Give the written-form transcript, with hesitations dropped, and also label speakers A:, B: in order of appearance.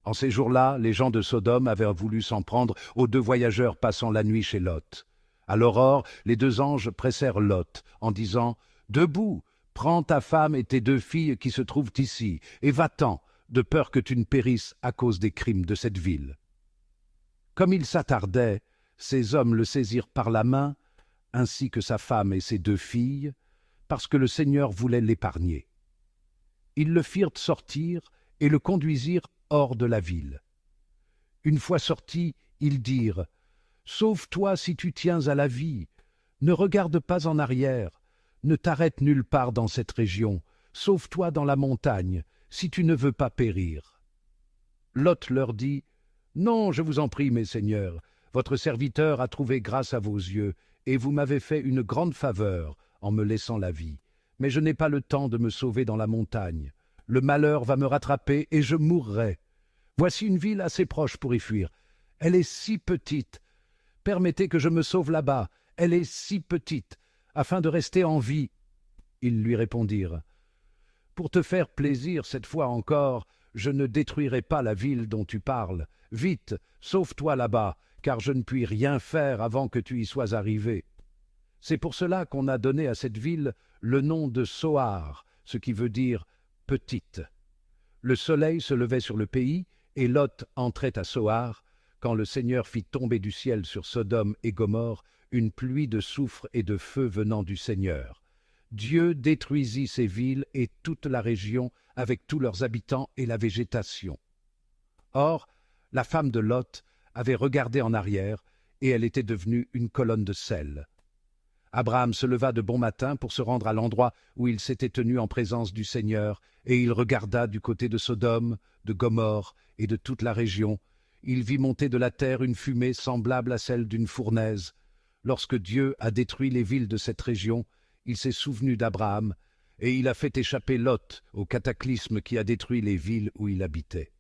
A: En ces jours-là, les gens de Sodome avaient voulu s'en prendre aux deux voyageurs passant la nuit chez Lot. À l'aurore, les deux anges pressèrent Lot, en disant « Debout, prends ta femme et tes deux filles qui se trouvent ici, et va-t'en, de peur que tu ne périsses à cause des crimes de cette ville. » Comme il s'attardait, ces hommes le saisirent par la main, ainsi que sa femme et ses deux filles, parce que le Seigneur voulait l'épargner. Ils le firent sortir et le conduisirent hors de la ville. Une fois sortis, ils dirent « Sauve-toi si tu tiens à la vie, ne regarde pas en arrière, ne t'arrête nulle part dans cette région, sauve-toi dans la montagne, si tu ne veux pas périr. » Lot leur dit « Non, je vous en prie, mes seigneurs, votre serviteur a trouvé grâce à vos yeux, et vous m'avez fait une grande faveur en me laissant la vie. Mais je n'ai pas le temps de me sauver dans la montagne. Le malheur va me rattraper et je mourrai. Voici une ville assez proche pour y fuir. Elle est si petite. Permettez que je me sauve là-bas. Elle est si petite, afin de rester en vie. » Ils lui répondirent « Pour te faire plaisir cette fois encore, je ne détruirai pas la ville dont tu parles. Vite, sauve-toi là-bas, car je ne puis rien faire avant que tu y sois arrivé. » C'est pour cela qu'on a donné à cette ville le nom de Soar, ce qui veut dire « petite ». Le soleil se levait sur le pays, et Lot entrait à Soar, quand le Seigneur fit tomber du ciel sur Sodome et Gomorrhe une pluie de soufre et de feu venant du Seigneur. Dieu détruisit ces villes et toute la région avec tous leurs habitants et la végétation. Or, la femme de Lot avait regardé en arrière, et elle était devenue une colonne de sel. Abraham se leva de bon matin pour se rendre à l'endroit où il s'était tenu en présence du Seigneur, et il regarda du côté de Sodome, de Gomorrhe et de toute la région. Il vit monter de la terre une fumée semblable à celle d'une fournaise. Lorsque Dieu a détruit les villes de cette région, il s'est souvenu d'Abraham, et il a fait échapper Lot au cataclysme qui a détruit les villes où il habitait.